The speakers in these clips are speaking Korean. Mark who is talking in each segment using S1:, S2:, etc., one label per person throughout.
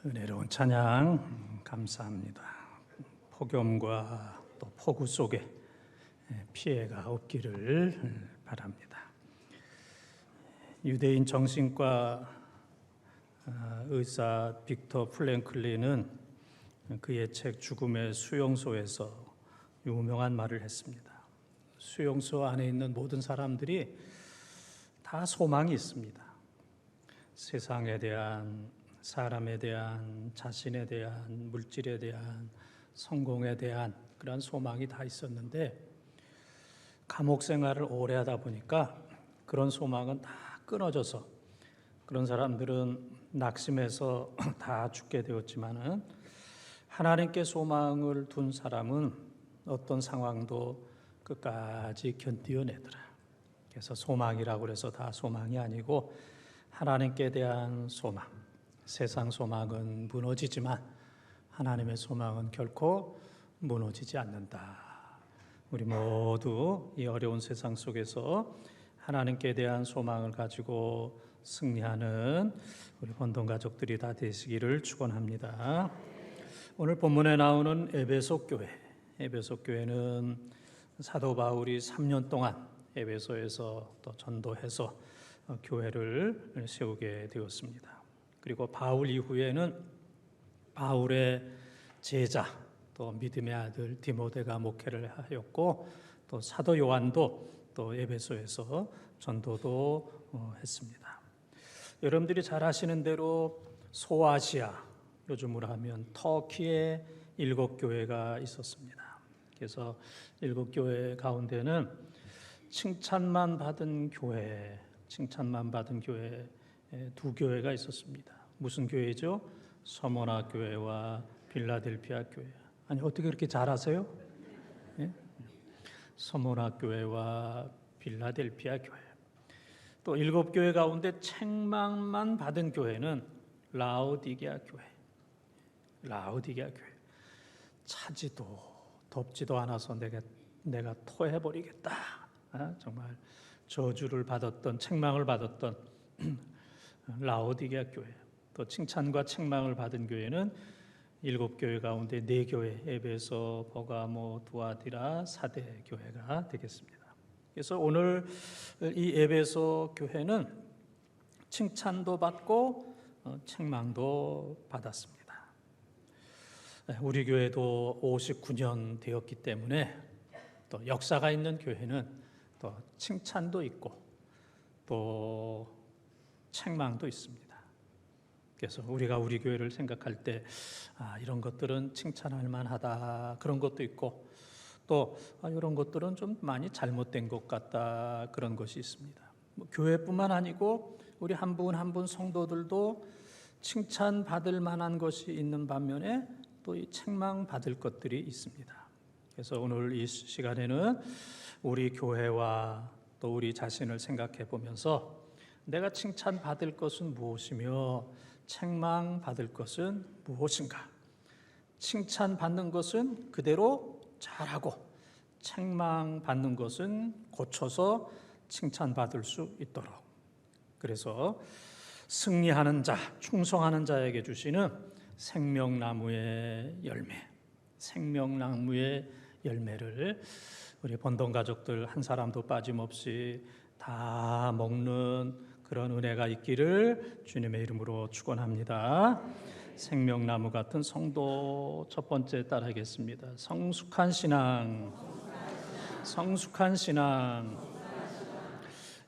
S1: 은혜로운 찬양 감사합니다. 폭염과 또 폭우 속에 피해가 없기를 바랍니다. 유대인 정신과 의사 빅터 프랭클린은 그의 책 죽음의 수용소에서 유명한 말을 했습니다. 수용소 안에 있는 모든 사람들이 다 소망이 있습니다. 세상에 대한, 사람에 대한, 자신에 대한, 물질에 대한, 성공에 대한 그런 소망이 다 있었는데 감옥 생활을 오래 하다 보니까 그런 소망은 다 끊어져서 그런 사람들은 낙심해서 다 죽게 되었지만은 하나님께 소망을 둔 사람은 어떤 상황도 끝까지 견디어내더라. 그래서 소망이라고 해서 다 소망이 아니고 하나님께 대한 소망, 세상 소망은 무너지지만 하나님의 소망은 결코 무너지지 않는다. 우리 모두 이 어려운 세상 속에서 하나님께 대한 소망을 가지고 승리하는 우리 본동 가족들이 다 되시기를 축원합니다. 오늘 본문에 나오는 에베소 교회, 에베소 교회는 사도 바울이 3년 동안 에베소에서 또 전도해서 교회를 세우게 되었습니다. 그리고 바울 이후에는 바울의 제자 또 믿음의 아들 디모데가 목회를 하였고 또 사도 요한도 또 에베소에서 전도도 했습니다. 여러분들이 잘 아시는 대로 소아시아, 요즘으로 하면 터키에 7교회가 있었습니다. 그래서 7교회 가운데는 칭찬만 받은 교회 2교회가 있었습니다. 무슨 교회죠? 서머나 교회와 빌라델피아 교회. 아니 어떻게 그렇게 잘 아세요? 예? 서머나 교회와 빌라델피아 교회. 또 7교회 가운데 책망만 받은 교회는 라오디게아 교회. 라오디게아 교회. 차지도 덥지도 않아서 내가 토해버리겠다. 정말 저주를 받았던, 책망을 받았던 라오디게아 교회. 또 칭찬과 책망을 받은 교회는 7교회 가운데 4교회, 에베소, 버가모, 두아디라, 사대 교회가 되겠습니다. 그래서 오늘 이 에베소 교회는 칭찬도 받고 책망도 받았습니다. 우리 교회도 59년 되었기 때문에 또 역사가 있는 교회는 또 칭찬도 있고 또 책망도 있습니다. 그래서 우리가 우리 교회를 생각할 때 이런 것들은 칭찬할 만하다 그런 것도 있고 또 이런 것들은 좀 많이 잘못된 것 같다 그런 것이 있습니다. 교회뿐만 아니고 우리 한 분 한 분 성도들도 칭찬받을 만한 것이 있는 반면에 또 이 책망받을 것들이 있습니다. 그래서 오늘 이 시간에는 우리 교회와 또 우리 자신을 생각해 보면서 내가 칭찬받을 것은 무엇이며 책망받을 것은 무엇인가? 칭찬받는 것은 그대로 잘하고 책망받는 것은 고쳐서 칭찬받을 수 있도록. 그래서 승리하는 자, 충성하는 자에게 주시는 생명나무의 열매, 생명나무의 열매를 우리 본동 가족들 한 사람도 빠짐없이 다 먹는 그런 은혜가 있기를 주님의 이름으로 축원합니다. 생명나무 같은 성도 첫 번째 따라하겠습니다. 성숙한 신앙, 성숙한 신앙.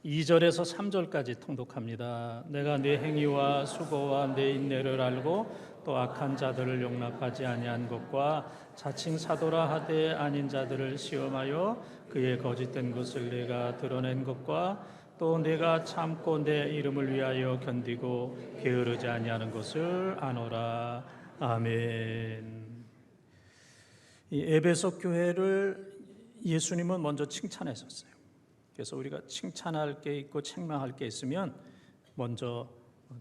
S1: 2절에서 3절까지 통독합니다. 내가 네 행위와 수고와 네 인내를 알고 또 악한 자들을 용납하지 아니한 것과 자칭 사도라 하되 아닌 자들을 시험하여 그의 거짓된 것을 내가 드러낸 것과 또 내가 참고 내 이름을 위하여 견디고 게으르지 아니하는 것을 아노라. 아멘. 이 에베소 교회를 예수님은 먼저 칭찬했었어요. 그래서 우리가 칭찬할 게 있고 책망할 게 있으면 먼저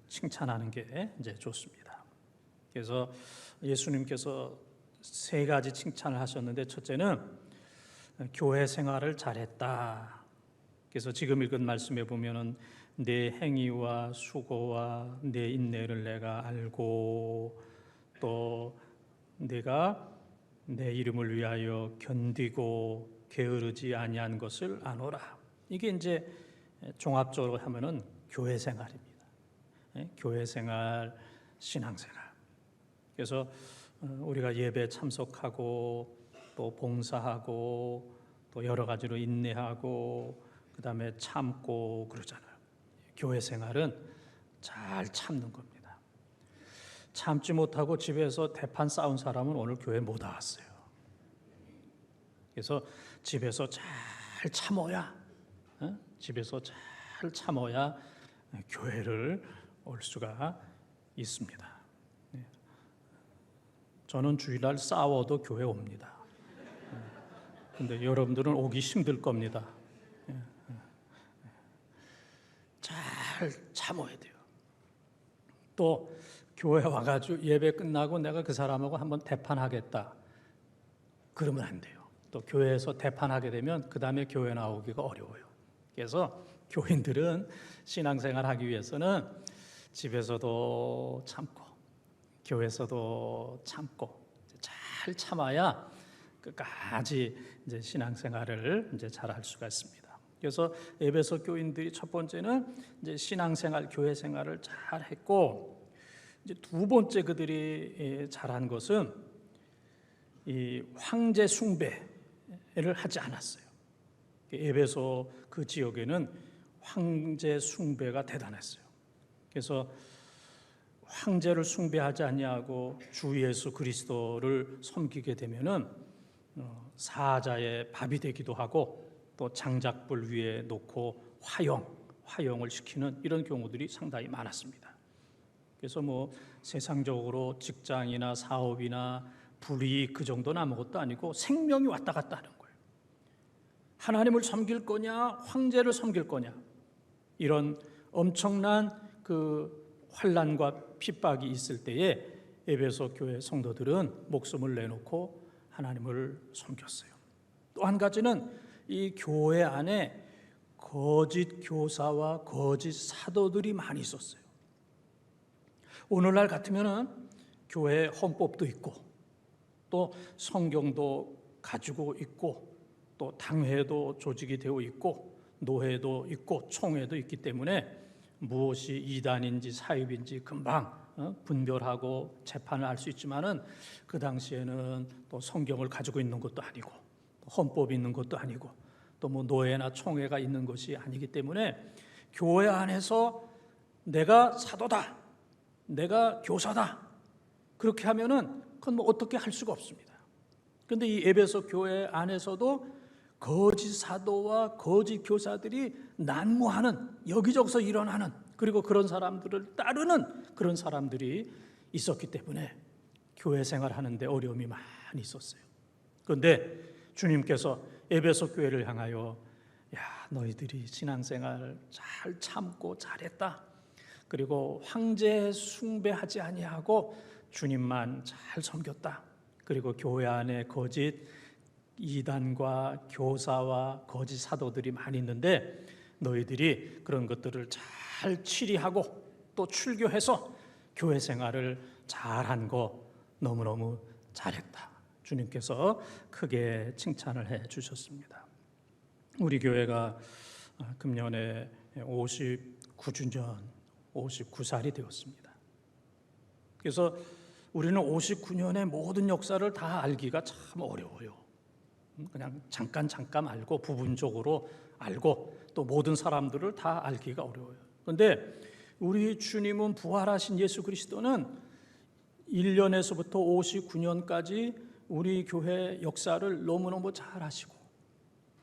S1: 칭찬하는 게 이제 좋습니다. 그래서 예수님께서 3가지 칭찬을 하셨는데 첫째는 교회 생활을 잘했다. 그래서 지금 읽은 말씀에 보면은 내 행위와 수고와 내 인내를 내가 알고 또 내가 내 이름을 위하여 견디고 게으르지 아니한 것을 아노라. 이게 이제 종합적으로 하면은 교회 생활입니다. 교회 생활, 신앙생활. 그래서 우리가 예배 참석하고 또 봉사하고 또 여러 가지로 인내하고 그다음에 참고 그러잖아요. 교회 생활은 잘 참는 겁니다. 참지 못하고 집에서 대판 싸운 사람은 오늘 교회 못 왔어요. 그래서 집에서 잘 참어야, 집에서 잘 참어야 교회를 올 수가 있습니다. 저는 주일날 싸워도 교회 옵니다. 근데 여러분들은 오기 힘들 겁니다. 잘 참아야 돼요. 또 교회 와가지고 예배 끝나고 내가 그 사람하고 한번 대판하겠다 그러면 안 돼요. 또 교회에서 대판하게 되면 그 다음에 교회 나오기가 어려워요. 그래서 교인들은 신앙생활 하기 위해서는 집에서도 참고 교회에서도 참고 잘 참아야 끝까지 이제 신앙생활을 이제 잘할 수가 있습니다. 그래서 에베소 교인들이 첫 번째는 이제 신앙생활, 교회 생활을 잘 했고, 이제 두 번째 그들이 잘한 것은 이 황제 숭배를 하지 않았어요. 에베소 그 지역에는 황제 숭배가 대단했어요. 그래서 황제를 숭배하지 아니하고 주 예수 그리스도를 섬기게 되면은 사자의 밥이 되기도 하고 또 장작불 위에 놓고 화형을 시키는 이런 경우들이 상당히 많았습니다. 그래서 뭐 세상적으로 직장이나 사업이나 불이익 그 정도는 아무것도 아니고 생명이 왔다 갔다 하는 거예요. 하나님을 섬길 거냐, 황제를 섬길 거냐, 이런 엄청난 그 환난과 핍박이 있을 때에 에베소 교회 성도들은 목숨을 내놓고 하나님을 섬겼어요. 또 한 가지는 이 교회 안에 거짓 교사와 거짓 사도들이 많이 있었어요. 오늘날 같으면은 교회 헌법도 있고 또 성경도 가지고 있고 또 당회도 조직이 되어 있고 노회도 있고 총회도 있기 때문에 무엇이 이단인지 사입인지 금방 분별하고 재판을 할 수 있지만은 그 당시에는 또 성경을 가지고 있는 것도 아니고 헌법이 있는 것도 아니고 또 뭐 노회나 총회가 있는 것이 아니기 때문에 교회 안에서 내가 사도다, 내가 교사다 그렇게 하면은 그건 뭐 어떻게 할 수가 없습니다. 그런데 이 에베소 교회 안에서도 거짓 사도와 거짓 교사들이 난무하는, 여기저기서 일어나는, 그리고 그런 사람들을 따르는 그런 사람들이 있었기 때문에 교회 생활하는데 어려움이 많이 있었어요. 그런데 주님께서 에베소 교회를 향하여 야, 너희들이 신앙생활 잘 참고 잘했다. 그리고 황제 숭배하지 아니하고 주님만 잘 섬겼다. 그리고 교회 안에 거짓 이단과 교사와 거짓 사도들이 많이 있는데 너희들이 그런 것들을 잘 치리하고 또 출교해서 교회 생활을 잘한 거 너무너무 잘했다. 주님께서 크게 칭찬을 해 주셨습니다. 우리 교회가 금년에 59주년 59살이 되었습니다. 그래서 우리는 59년의 모든 역사를 다 알기가 참 어려워요. 그냥 잠깐 알고 부분적으로 알고 또 모든 사람들을 다 알기가 어려워요. 그런데 우리 주님은 부활하신 예수 그리스도는 1년에서부터 59년까지 우리 교회 역사를 너무너무 잘 아시고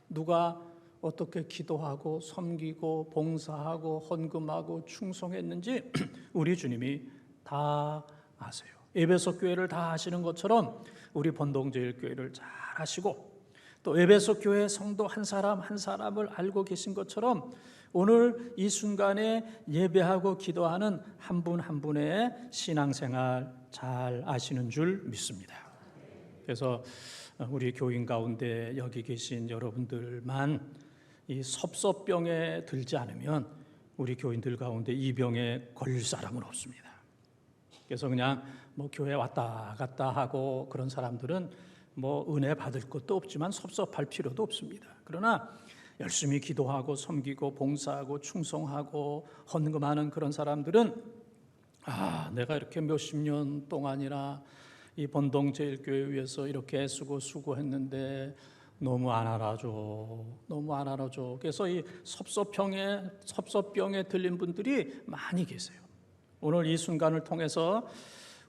S1: 누가 어떻게 기도하고 섬기고 봉사하고 헌금하고 충성했는지 우리 주님이 다 아세요. 에베소 교회를 다 아시는 것처럼 우리 번동제일교회를 잘 아시고 또 에베소 교회 성도 한 사람 한 사람을 알고 계신 것처럼 오늘 이 순간에 예배하고 기도하는 한 분 한 분의 신앙생활 잘 아시는 줄 믿습니다. 그래서 우리 교인 가운데 여기 계신 여러분들만 이 섭섭병에 들지 않으면 우리 교인들 가운데 이 병에 걸릴 사람은 없습니다. 그래서 그냥 뭐 교회 왔다 갔다 하고 그런 사람들은 뭐 은혜 받을 것도 없지만 섭섭할 필요도 없습니다. 그러나 열심히 기도하고 섬기고 봉사하고 충성하고 헌금하는 그런 사람들은 내가 이렇게 몇십 년 동안이나 이 번동제일교회 위해서 이렇게 애쓰고 수고했는데 너무 안 알아줘. 그래서 이 섭섭병에 들린 분들이 많이 계세요. 오늘 이 순간을 통해서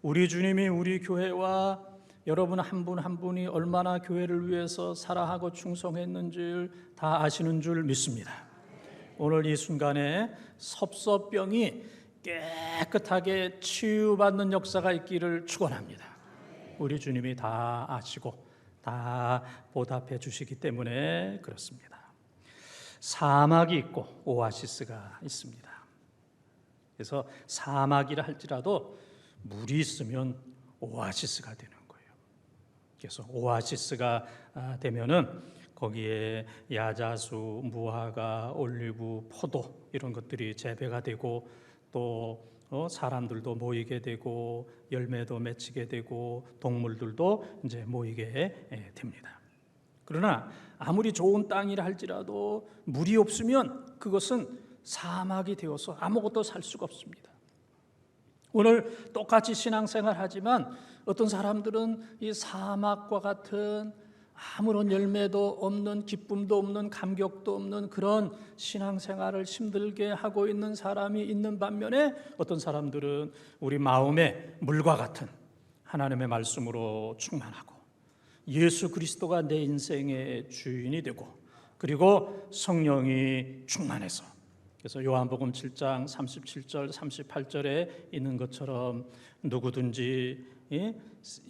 S1: 우리 주님이 우리 교회와 여러분 한 분 한 분이 얼마나 교회를 위해서 살아하고 충성했는지를 다 아시는 줄 믿습니다. 오늘 이 순간에 섭섭병이 깨끗하게 치유받는 역사가 있기를 축원합니다. 우리 주님이 다 아시고 다 보답해 주시기 때문에 그렇습니다. 사막이 있고 오아시스가 있습니다. 그래서 사막이라 할지라도 물이 있으면 오아시스가 되는 거예요. 그래서 오아시스가 되면은 거기에 야자수, 무화과, 올리브, 포도 이런 것들이 재배가 되고 또 사람들도 모이게 되고 열매도 맺히게 되고 동물들도 이제 모이게 됩니다. 그러나 아무리 좋은 땅이라 할지라도 물이 없으면 그것은 사막이 되어서 아무것도 살 수가 없습니다. 오늘 똑같이 신앙생활 하지만 어떤 사람들은 이 사막과 같은 아무런 열매도 없는 기쁨도 없는 감격도 없는 그런 신앙생활을 힘들게 하고 있는 사람이 있는 반면에 어떤 사람들은 우리 마음에 물과 같은 하나님의 말씀으로 충만하고 예수 그리스도가 내 인생의 주인이 되고 그리고 성령이 충만해서 그래서 요한복음 7장 37절 38절에 있는 것처럼 누구든지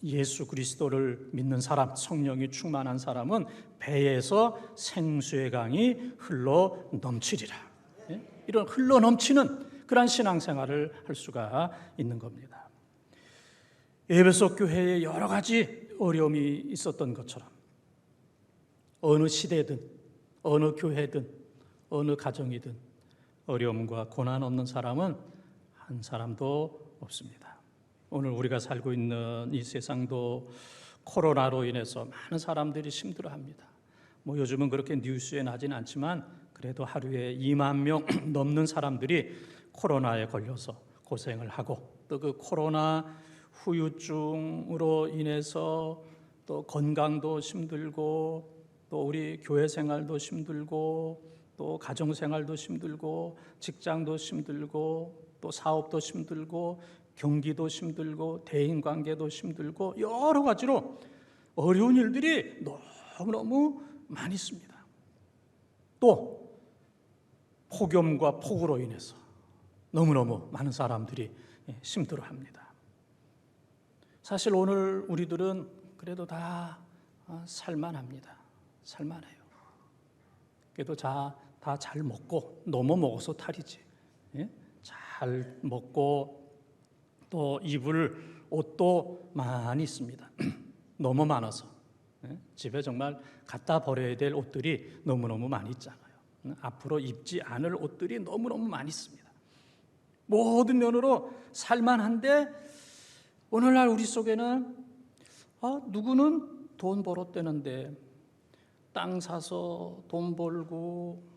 S1: 예수 그리스도를 믿는 사람, 성령이 충만한 사람은 배에서 생수의 강이 흘러 넘치리라. 이런 흘러 넘치는 그런 신앙생활을 할 수가 있는 겁니다. 에베소 교회에 여러 가지 어려움이 있었던 것처럼 어느 시대든 어느 교회든 어느 가정이든 어려움과 고난 없는 사람은 한 사람도 없습니다. 오늘 우리가 살고 있는 이 세상도 코로나로 인해서 많은 사람들이 힘들어합니다. 뭐 요즘은 그렇게 뉴스에 나지는 않지만 그래도 하루에 2만 명 넘는 사람들이 코로나에 걸려서 고생을 하고 또 그 코로나 후유증으로 인해서 또 건강도 힘들고 또 우리 교회 생활도 힘들고 또 가정 생활도 힘들고 직장도 힘들고 또 사업도 힘들고 경기도 힘들고 대인관계도 힘들고 여러 가지로 어려운 일들이 너무너무 많이 있습니다. 또 폭염과 폭우로 인해서 너무너무 많은 사람들이 힘들어합니다. 사실 오늘 우리들은 그래도 다 살만합니다. 살만해요. 그래도 다 잘 먹고 너무 먹어서 탈이지. 잘 먹고 또 입을 옷도 많이 있습니다. 너무 많아서 집에 정말 갖다 버려야 될 옷들이 너무너무 많이 있잖아요. 앞으로 입지 않을 옷들이 너무너무 많이 있습니다. 모든 면으로 살만한데 오늘날 우리 속에는 누구는 돈 벌었대는데 땅 사서 돈 벌고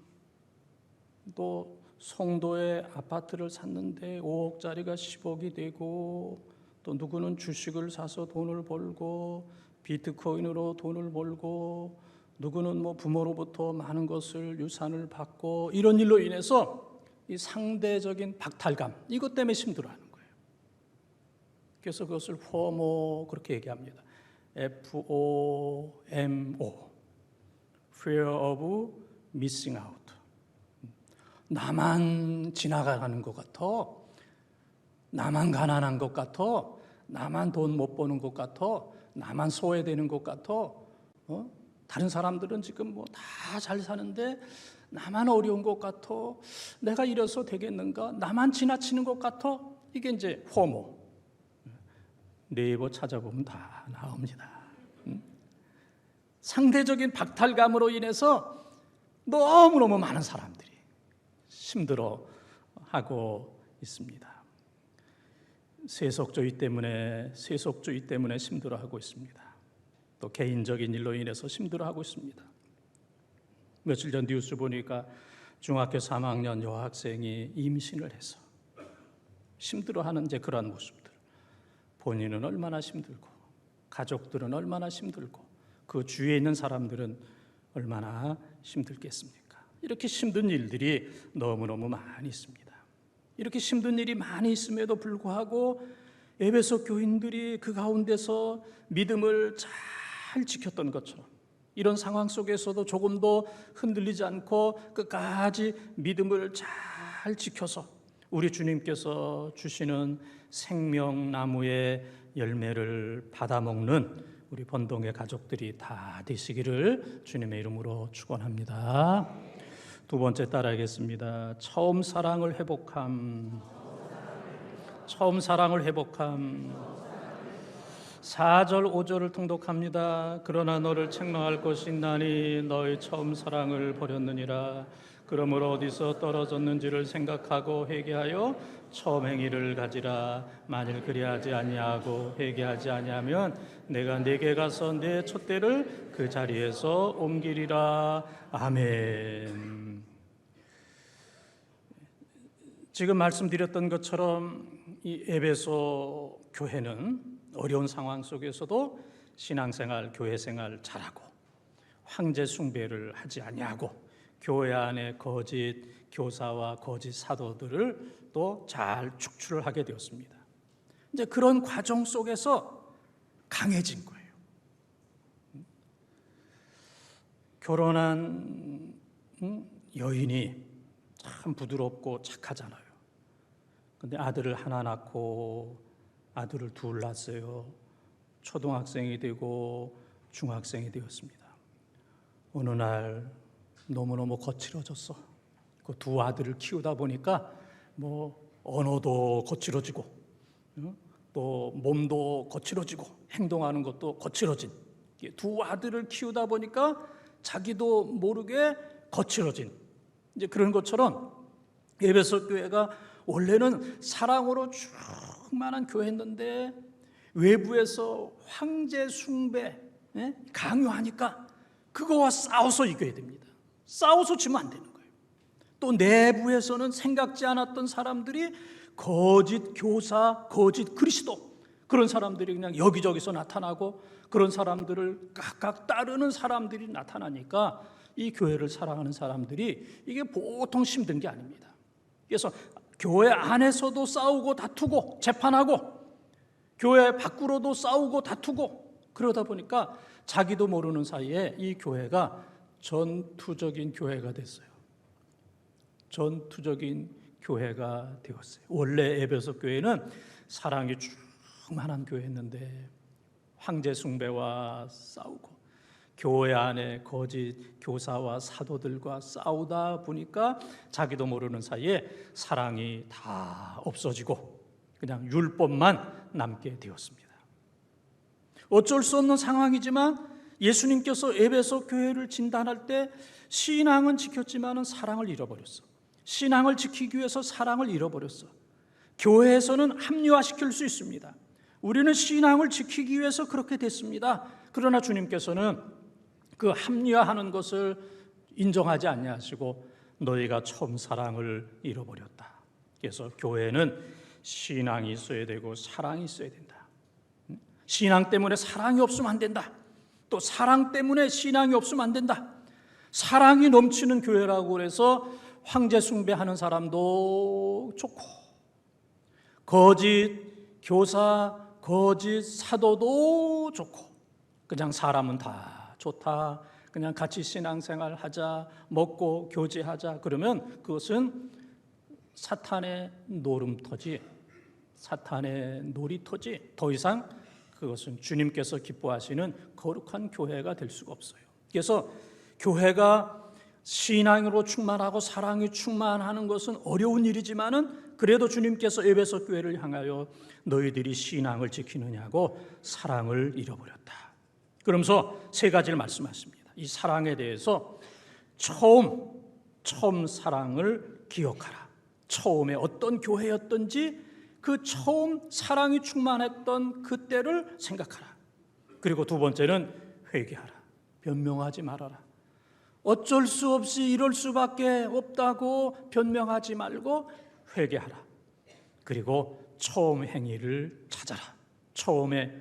S1: 또 송도에 아파트를 샀는데 5억짜리가 10억이 되고 또 누구는 주식을 사서 돈을 벌고 비트코인으로 돈을 벌고 누구는 뭐 부모로부터 많은 것을 유산을 받고 이런 일로 인해서 이 상대적인 박탈감 이것 때문에 힘들어하는 거예요. 그래서 그것을 FOMO 그렇게 얘기합니다. FOMO Fear of Missing Out. 나만 지나가는 것 같아, 나만 가난한 것 같아, 나만 돈 못 버는 것 같아, 나만 소외되는 것 같아. 다른 사람들은 지금 뭐 다 잘 사는데 나만 어려운 것 같아. 내가 이래서 되겠는가? 나만 지나치는 것 같아. 이게 이제 포모. 네이버 찾아보면 다 나옵니다. 상대적인 박탈감으로 인해서 너무너무 많은 사람들이 힘들어 하고 있습니다. 세속주의 때문에 힘들어하고 있습니다. 또 개인적인 일로 인해서 힘들어하고 있습니다. 며칠 전 뉴스 보니까 중학교 3학년 여학생이 임신을 해서 힘들어하는 이제 그런 모습들, 본인은 얼마나 힘들고 가족들은 얼마나 힘들고 그 주위에 있는 사람들은 얼마나 힘들겠습니까? 이렇게 힘든 일들이 너무너무 많이 있습니다. 이렇게 힘든 일이 많이 있음에도 불구하고 에베소 교인들이 그 가운데서 믿음을 잘 지켰던 것처럼 이런 상황 속에서도 조금도 흔들리지 않고 끝까지 믿음을 잘 지켜서 우리 주님께서 주시는 생명나무의 열매를 받아먹는 우리 번동의 가족들이 다 되시기를 주님의 이름으로 축원합니다. 두 번째 따라하겠습니다. 처음 사랑을 회복함. 4절 5절을 통독합니다. 그러나 너를 책망할 것이 있나니 너의 처음 사랑을 버렸느니라. 그러므로 어디서 떨어졌는지를 생각하고 회개하여 처음 행위를 가지라. 만일 그리하지 아니하고 회개하지 아니하면 내가 네게 가서 내 촛대를 그 자리에서 옮기리라. 아멘. 지금 말씀드렸던 것처럼 이 에베소 교회는 어려운 상황 속에서도 신앙생활, 교회생활 잘하고 황제 숭배를 하지 아니하고 교회 안에 거짓 교사와 거짓 사도들을 또 잘 축출을 하게 되었습니다. 이제 그런 과정 속에서 강해진 거예요. 결혼한 여인이 참 부드럽고 착하잖아요. 근데 아들을 하나 낳고 아들을 둘 낳았어요. 초등학생이 되고 중학생이 되었습니다. 어느 날 너무너무 거칠어졌어. 그 두 아들을 키우다 보니까 언어도 거칠어지고 또 몸도 거칠어지고 행동하는 것도 거칠어진 두 아들을 키우다 보니까 자기도 모르게 거칠어진 이제 그런 것처럼 에베소 교회가 원래는 사랑으로 충만한 교회였는데 외부에서 황제 숭배 강요하니까 그거와 싸워서 이겨야 됩니다. 싸워서 지면 안 되는 거예요. 또 내부에서는 생각지 않았던 사람들이 거짓 교사, 거짓 그리스도 그런 사람들이 그냥 여기저기서 나타나고 그런 사람들을 각각 따르는 사람들이 나타나니까 이 교회를 사랑하는 사람들이 이게 보통 힘든 게 아닙니다. 그래서 교회 안에서도 싸우고 다투고 재판하고 교회 밖으로도 싸우고 다투고 그러다 보니까 자기도 모르는 사이에 이 교회가 전투적인 교회가 됐어요. 전투적인 교회가 되었어요. 원래 에베소 교회는 사랑이 충만한 교회였는데 황제 숭배와 싸우고 교회 안에 거짓 교사와 사도들과 싸우다 보니까 자기도 모르는 사이에 사랑이 다 없어지고 그냥 율법만 남게 되었습니다. 어쩔 수 없는 상황이지만 예수님께서 에베소 교회를 진단할 때 신앙은 지켰지만 사랑을 잃어버렸어. 신앙을 지키기 위해서 사랑을 잃어버렸어. 교회에서는 합리화시킬 수 있습니다. 우리는 신앙을 지키기 위해서 그렇게 됐습니다. 그러나 주님께서는 그 합리화하는 것을 인정하지 아니하시고 너희가 처음 사랑을 잃어버렸다. 그래서 교회는 신앙이 있어야 되고 사랑이 있어야 된다. 신앙 때문에 사랑이 없으면 안 된다. 또 사랑 때문에 신앙이 없으면 안 된다. 사랑이 넘치는 교회라고 해서 황제 숭배하는 사람도 좋고 거짓 교사, 거짓 사도도 좋고 그냥 사람은 다 좋다. 그냥 같이 신앙생활 하자, 먹고 교제하자. 그러면 그것은 사탄의 노름터지, 사탄의 놀이터지. 더 이상 그것은 주님께서 기뻐하시는 거룩한 교회가 될 수가 없어요. 그래서 교회가 신앙으로 충만하고 사랑이 충만하는 것은 어려운 일이지만은 그래도 주님께서 에베소 교회를 향하여 너희들이 신앙을 지키느냐고 사랑을 잃어버렸다. 그러면서 세 가지를 말씀하십니다. 이 사랑에 대해서 처음 사랑을 기억하라. 처음에 어떤 교회였던지 그 처음 사랑이 충만했던 그때를 생각하라. 그리고 두 번째는 회개하라. 변명하지 말아라. 어쩔 수 없이 이럴 수밖에 없다고 변명하지 말고 회개하라. 그리고 처음 행위를 찾아라. 처음에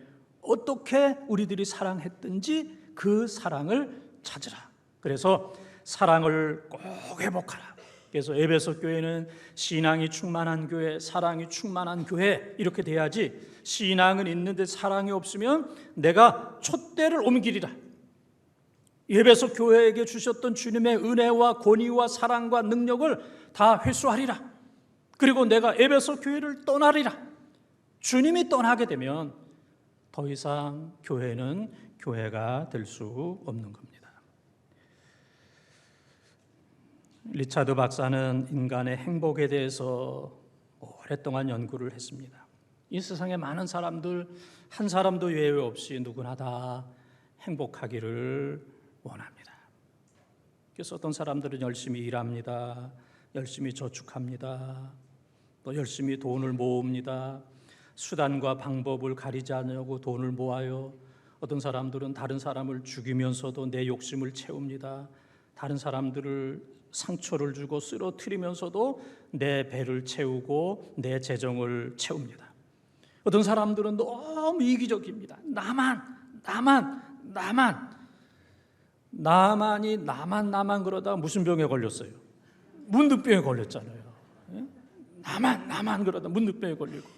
S1: 어떻게 우리들이 사랑했든지 그 사랑을 찾으라. 그래서 사랑을 꼭 회복하라. 그래서 에베소 교회는 신앙이 충만한 교회, 사랑이 충만한 교회 이렇게 돼야지, 신앙은 있는데 사랑이 없으면 내가 촛대를 옮기리라. 에베소 교회에게 주셨던 주님의 은혜와 권위와 사랑과 능력을 다 회수하리라. 그리고 내가 에베소 교회를 떠나리라. 주님이 떠나게 되면 더 이상 교회는 교회가 될 수 없는 겁니다. 리차드 박사는 인간의 행복에 대해서 오랫동안 연구를 했습니다. 이 세상에 많은 사람들 한 사람도 예외 없이 누구나 다 행복하기를 원합니다. 그래서 어떤 사람들은 열심히 일합니다. 열심히 저축합니다. 또 열심히 돈을 모읍니다. 수단과 방법을 가리지 않으려고 돈을 모아요. 어떤 사람들은 다른 사람을 죽이면서도 내 욕심을 채웁니다. 다른 사람들을 상처를 주고 쓰러뜨리면서도 내 배를 채우고 내 재정을 채웁니다. 어떤 사람들은 너무 이기적입니다. 나만 그러다 무슨 병에 걸렸어요? 문득병에 걸렸잖아요. 나만 그러다 문득병에 걸리고,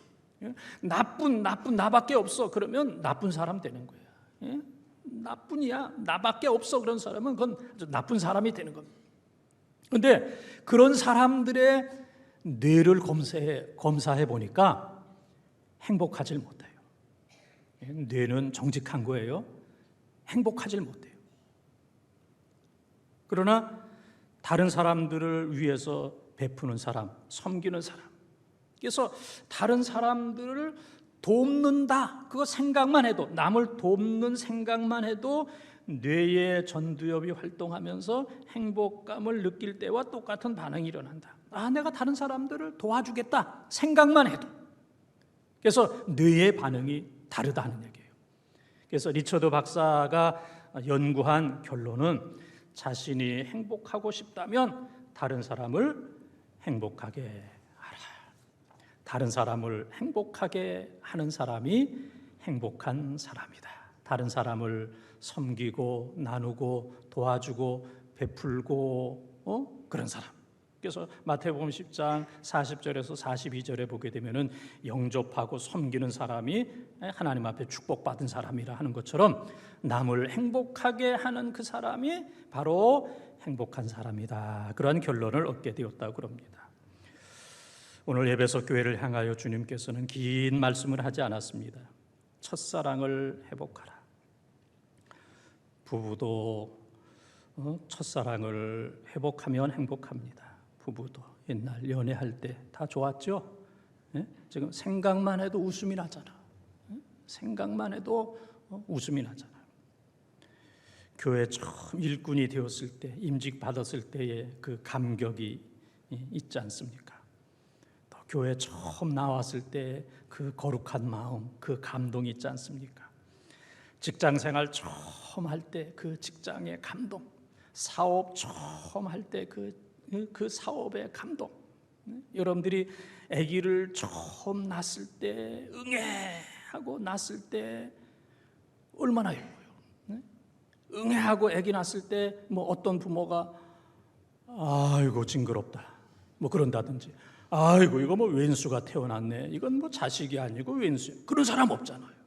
S1: 나쁜 나밖에 없어 그러면 나쁜 사람 되는 거예요. 나뿐이야, 나밖에 없어 그런 사람은 그건 나쁜 사람이 되는 겁니다. 그런데 그런 사람들의 뇌를 검사해 보니까 행복하질 못해요. 뇌는 정직한 거예요. 행복하질 못해요. 그러나 다른 사람들을 위해서 베푸는 사람, 섬기는 사람, 그래서 다른 사람들을 돕는다, 그거 생각만 해도, 남을 돕는 생각만 해도 뇌의 전두엽이 활동하면서 행복감을 느낄 때와 똑같은 반응이 일어난다. 내가 다른 사람들을 도와주겠다 생각만 해도. 그래서 뇌의 반응이 다르다는 얘기예요. 그래서 리처드 박사가 연구한 결론은 자신이 행복하고 싶다면 다른 사람을 행복하게 하라. 다른 사람을 행복하게 하는 사람이 행복한 사람이다. 다른 사람을 섬기고 나누고 도와주고 베풀고 그런 사람. 그래서 마태복음 10장 40절에서 42절에 보게 되면은 영접하고 섬기는 사람이 하나님 앞에 축복받은 사람이라 하는 것처럼 남을 행복하게 하는 그 사람이 바로 행복한 사람이다. 그러한 결론을 얻게 되었다고 그럽니다. 오늘 에베소 교회를 향하여 주님께서는 긴 말씀을 하지 않았습니다. 첫사랑을 회복하라. 부부도 첫사랑을 회복하면 행복합니다. 부부도 옛날 연애할 때 다 좋았죠? 지금 생각만 해도 웃음이 나잖아. 생각만 해도 웃음이 나잖아. 교회 처음 일꾼이 되었을 때, 임직 받았을 때의 그 감격이 있지 않습니까? 또 교회 처음 나왔을 때 그 거룩한 마음, 그 감동이 있지 않습니까? 직장 생활 처음 할 때 그 직장의 감동, 사업 처음 할 때 그 사업의 감동, 여러분들이 아기를 처음 낳았을 때 응애하고 낳았을 때 얼마나 예뻐요. 응애하고 아기 낳았을 때 뭐 어떤 부모가 아이고 징그럽다 뭐 그런다든지, 아이고 이거 뭐 왼수가 태어났네, 이건 뭐 자식이 아니고 왼수, 그런 사람 없잖아요.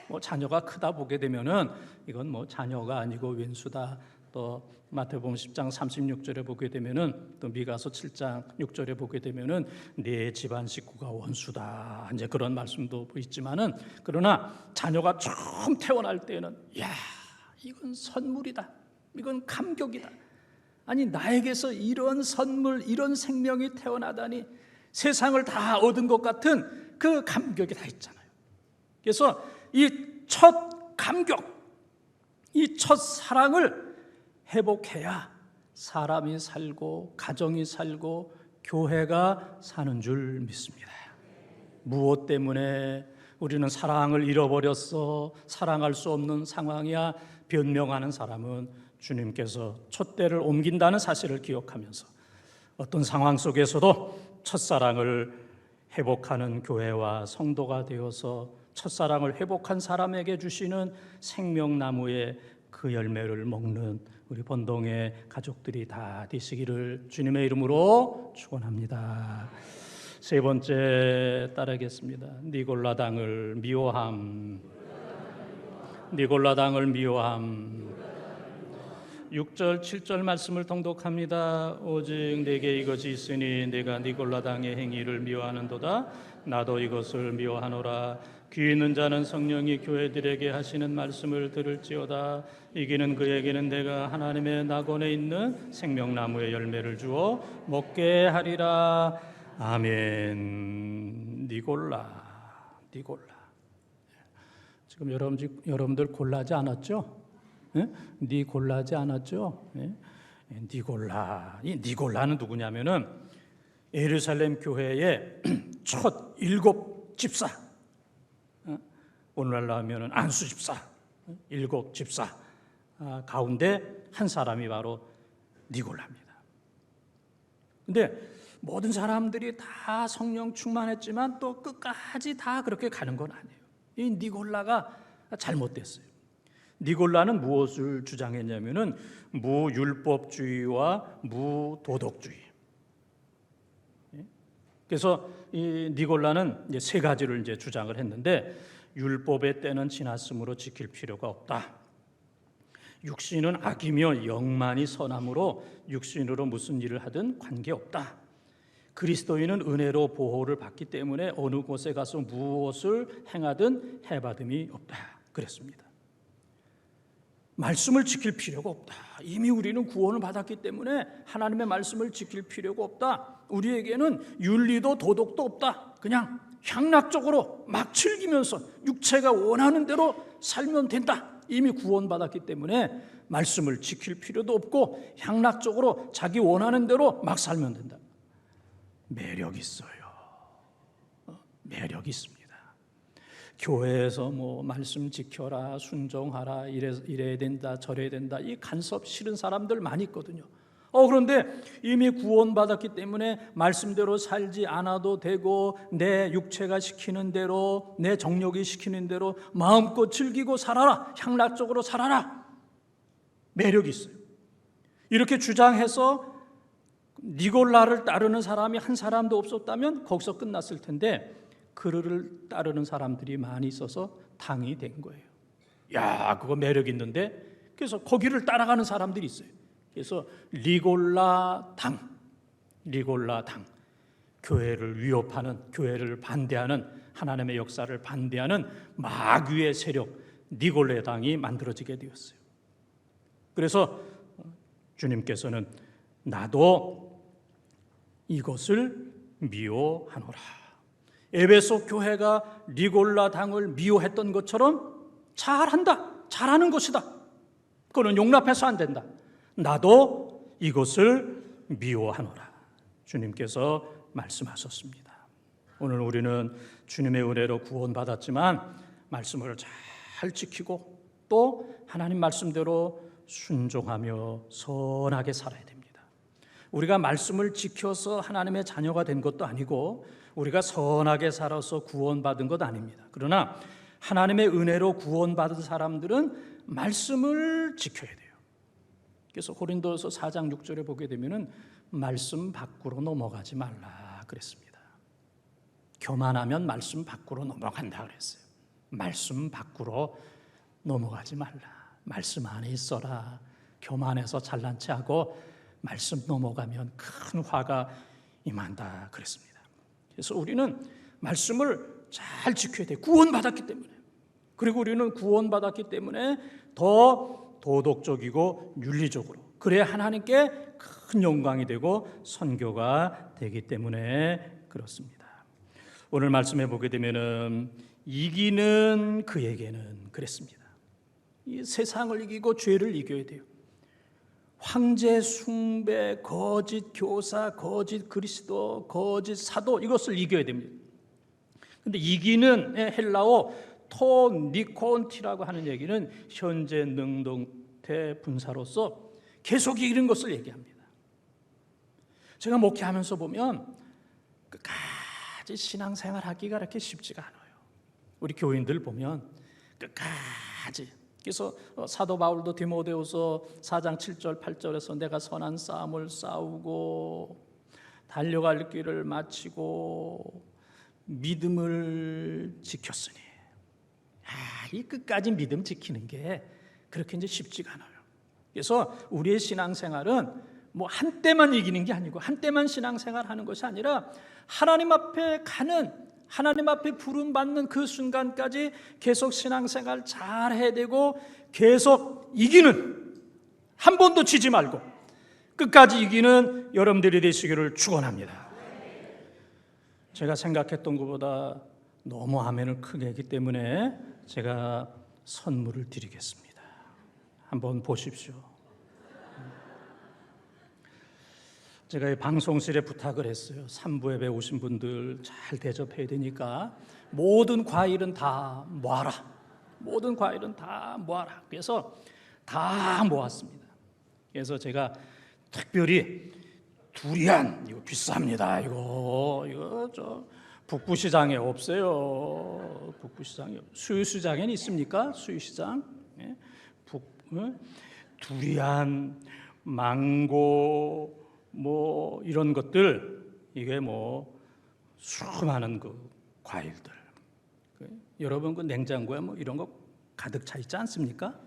S1: 뭐 자녀가 크다 보게 되면은 이건 뭐 자녀가 아니고 왼수다. 또 마태복음 10장 36절에 보게 되면은, 또 미가서 7장 6절에 보게 되면은 내 집안 식구가 원수다, 이제 그런 말씀도 있지만은, 그러나 자녀가 처음 태어날 때는 야, 이건 선물이다, 이건 감격이다. 아니 나에게서 이런 선물, 이런 생명이 태어나다니, 세상을 다 얻은 것 같은 그 감격이 다 있잖아요. 그래서 이 첫 감격, 이 첫 사랑을 회복해야 사람이 살고 가정이 살고 교회가 사는 줄 믿습니다. 무엇 때문에 우리는 사랑을 잃어버렸어, 사랑할 수 없는 상황이야 변명하는 사람은 주님께서 촛대를 옮긴다는 사실을 기억하면서 어떤 상황 속에서도 첫사랑을 회복하는 교회와 성도가 되어서 첫사랑을 회복한 사람에게 주시는 생명나무의 그 열매를 먹는 우리 본동의 가족들이 다 되시기를 주님의 이름으로 축원합니다. 세 번째 따르겠습니다. 니골라당을 미워함. 니골라당을 미워함. 6절 7절 말씀을 통독합니다. 오직 내게 이것이 있으니 내가 니골라당의 행위를 미워하는도다. 나도 이것을 미워하노라. 귀 있는 자는 성령이 교회들에게 하시는 말씀을 들을지어다. 이기는 그에게는 내가 하나님의 낙원에 있는 생명나무의 열매를 주어 먹게 하리라. 아멘. 니골라. 지금 여러분들 골라지 않았죠? 니골라지 않았죠? 니골라. 이 니골라는 누구냐면은 예루살렘 교회의 첫 7 집사, 오늘날로 하면은 안수 집사, 7 집사 가운데 한 사람이 바로 니골라입니다. 근데 모든 사람들이 다 성령 충만했지만 또 끝까지 다 그렇게 가는 건 아니에요. 이 니골라가 잘못됐어요. 니골라는 무엇을 주장했냐면은 무율법주의와 무도덕주의. 그래서 이 니골라는 이제 세 가지를 이제 주장을 했는데, 율법의 때는 지났으므로 지킬 필요가 없다. 육신은 악이며 영만이 선함으로 육신으로 무슨 일을 하든 관계없다. 그리스도인은 은혜로 보호를 받기 때문에 어느 곳에 가서 무엇을 행하든 해받음이 없다. 그랬습니다. 말씀을 지킬 필요가 없다. 이미 우리는 구원을 받았기 때문에 하나님의 말씀을 지킬 필요가 없다. 우리에게는 윤리도 도덕도 없다. 그냥 향락적으로 막 즐기면서 육체가 원하는 대로 살면 된다. 이미 구원받았기 때문에 말씀을 지킬 필요도 없고 향락적으로 자기 원하는 대로 막 살면 된다. 매력 있어요. 매력 있습니다. 교회에서 뭐 말씀 지켜라, 순종하라, 이래야 된다, 저래야 된다, 이 간섭 싫은 사람들 많이 있거든요. 그런데 이미 구원받았기 때문에 말씀대로 살지 않아도 되고 내 육체가 시키는 대로, 내 정욕이 시키는 대로 마음껏 즐기고 살아라, 향락적으로 살아라. 매력이 있어요. 이렇게 주장해서 니골라를 따르는 사람이 한 사람도 없었다면 거기서 끝났을 텐데, 그를 따르는 사람들이 많이 있어서 당이 된 거예요. 야, 그거 매력 있는데. 그래서 거기를 따라가는 사람들이 있어요. 그래서 리골라 당, 교회를 위협하는, 교회를 반대하는, 하나님의 역사를 반대하는 마귀의 세력 니골라 당이 만들어지게 되었어요. 그래서 주님께서는 나도 이것을 미워하노라. 에베소 교회가 니골라 당을 미워했던 것처럼 잘한다, 잘하는 것이다. 그거는 용납해서 안 된다. 나도 이것을 미워하노라. 주님께서 말씀하셨습니다. 오늘 우리는 주님의 은혜로 구원받았지만 말씀을 잘 지키고 또 하나님 말씀대로 순종하며 선하게 살아야 됩니다. 우리가 말씀을 지켜서 하나님의 자녀가 된 것도 아니고 우리가 선하게 살아서 구원받은 것 아닙니다. 그러나 하나님의 은혜로 구원받은 사람들은 말씀을 지켜야 돼요. 그래서 고린도서 4장 6절에 보게 되면은 말씀 밖으로 넘어가지 말라 그랬습니다. 교만하면 말씀 밖으로 넘어간다 그랬어요. 말씀 밖으로 넘어가지 말라. 말씀 안에 있어라. 교만해서 잘난 체하고 말씀 넘어가면 큰 화가 임한다 그랬습니다. 그래서 우리는 말씀을 잘 지켜야 돼요. 구원받았기 때문에. 그리고 우리는 구원받았기 때문에 더 도덕적이고 윤리적으로, 그래야 하나님께 큰 영광이 되고 선교가 되기 때문에 그렇습니다. 오늘 말씀해 보게 되면은 이기는 그에게는 그랬습니다. 이 세상을 이기고 죄를 이겨야 돼요. 황제 숭배, 거짓 교사, 거짓 그리스도, 거짓 사도, 이것을 이겨야 됩니다. 근데 이기는 헬라어 토니콘티라고 하는 얘기는 현재 능동태 분사로서 계속 이기는 것을 얘기합니다. 제가 목회하면서 보면 끝까지 신앙생활 하기가 그렇게 쉽지가 않아요. 우리 교인들 보면 끝까지. 그래서 사도 바울도 디모데후서 4장 7절 8절에서 내가 선한 싸움을 싸우고 달려갈 길을 마치고 믿음을 지켰으니, 이 끝까지 믿음 지키는 게 그렇게 이제 쉽지가 않아요. 그래서 우리의 신앙생활은 뭐 한때만 이기는 게 아니고 한때만 신앙생활하는 것이 아니라 하나님 앞에 가는, 하나님 앞에 부름받는 그 순간까지 계속 신앙생활 잘 해야 되고, 계속 이기는, 한 번도 지지 말고 끝까지 이기는 여러분들이 되시기를 축원합니다. 제가 생각했던 것보다 너무 아멘을 크게 했기 때문에 제가 선물을 드리겠습니다. 한번 보십시오. 제가 이 방송실에 부탁을 했어요. 3부 예배 오신 분들 잘 대접해야 되니까 모든 과일은 다 모아라. 모든 과일은 다 모아라. 그래서 다 모았습니다. 그래서 특별히 두리안, 이거 비쌉니다. 이거 저 북부시장에 없어요. 북부시장에, 수유시장에는 있습니까? 수유시장. 예? 두리안, 망고, 뭐 이런 것들, 이게 뭐 수많은 그 과일들. 여러분 그 냉장고에 뭐 이런 거 가득 차 있지 않습니까?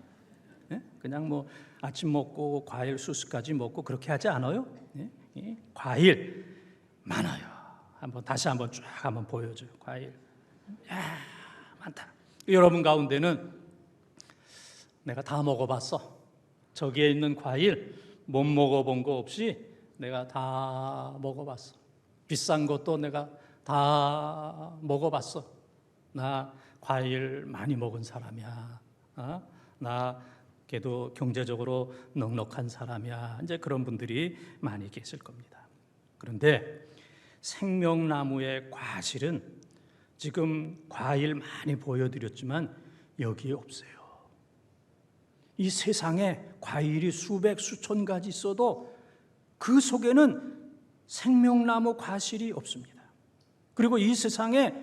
S1: 예? 그냥 뭐 아침 먹고 과일 수수까지 먹고 그렇게 하지 않아요? 예? 과일 많아요. 다시 한번 쫙 한번 보여줘요. 과일, 야, 많다. 여러분 가운데는 내가 다 먹어봤어. 저기에 있는 과일 못 먹어본 거 없이 내가 다 먹어봤어. 비싼 것도 내가 다 먹어봤어. 나 과일 많이 먹은 사람이야. 나 걔도 경제적으로 넉넉한 사람이야. 이제 그런 분들이 많이 계실 겁니다. 그런데 생명나무의 과실은 지금 과일 많이 보여드렸지만 여기에 없어요. 이 세상에 과일이 수백 수천 가지 있어도 그 속에는 생명나무 과실이 없습니다. 그리고 이 세상에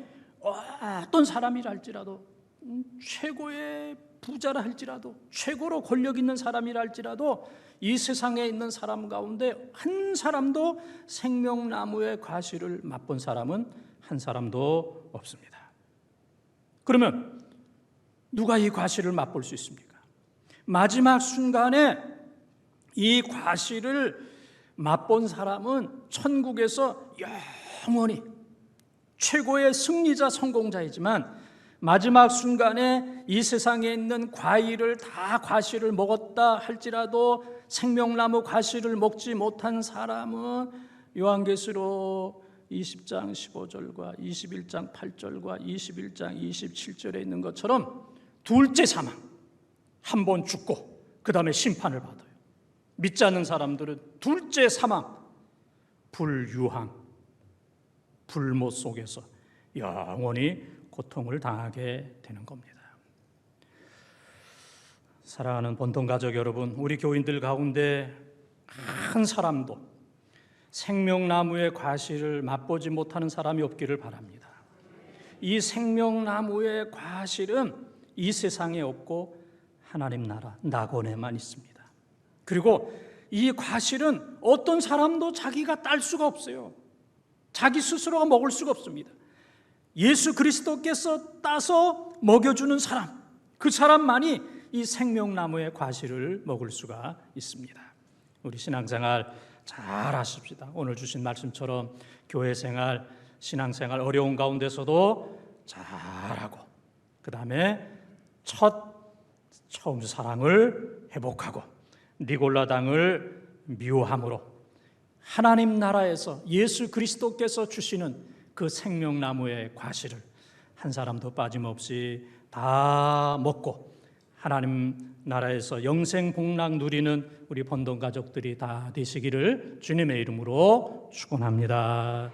S1: 어떤 사람이라 할지라도, 최고의 부자라 할지라도, 최고로 권력 있는 사람이라 할지라도, 이 세상에 있는 사람 가운데 한 사람도 생명나무의 과실을 맛본 사람은 한 사람도 없습니다. 그러면 누가 이 과실을 맛볼 수 있습니까? 마지막 순간에 이 과실을 맛본 사람은 천국에서 영원히 최고의 승리자, 성공자이지만 마지막 순간에 이 세상에 있는 과실을 먹었다 할지라도 생명나무 과실을 먹지 못한 사람은 요한계시록 20장 15절과 21장 8절과 21장 27절에 있는 것처럼 둘째 사망, 한 번 죽고 그 다음에 심판을 받아요. 믿지 않는 사람들은 둘째 사망, 불유황, 불못 속에서 영원히 고통을 당하게 되는 겁니다. 사랑하는 본통가족 여러분, 우리 교인들 가운데 한 사람도 생명나무의 과실을 맛보지 못하는 사람이 없기를 바랍니다. 이 생명나무의 과실은 이 세상에 없고 하나님 나라 낙원에만 있습니다. 그리고 이 과실은 어떤 사람도 자기가 딸 수가 없어요. 자기 스스로가 먹을 수가 없습니다. 예수 그리스도께서 따서 먹여주는 사람, 그 사람만이 이 생명나무의 과실을 먹을 수가 있습니다. 우리 신앙생활 잘 하십시다. 오늘 주신 말씀처럼 교회생활, 신앙생활 어려운 가운데서도 잘하고, 그 다음에 처음 사랑을 회복하고 니골라 당을 미워함으로 하나님 나라에서 예수 그리스도께서 주시는 그 생명나무의 과실을 한 사람도 빠짐없이 다 먹고 하나님 나라에서 영생 복락 누리는 우리 본동 가족들이 다 되시기를 주님의 이름으로 축원합니다.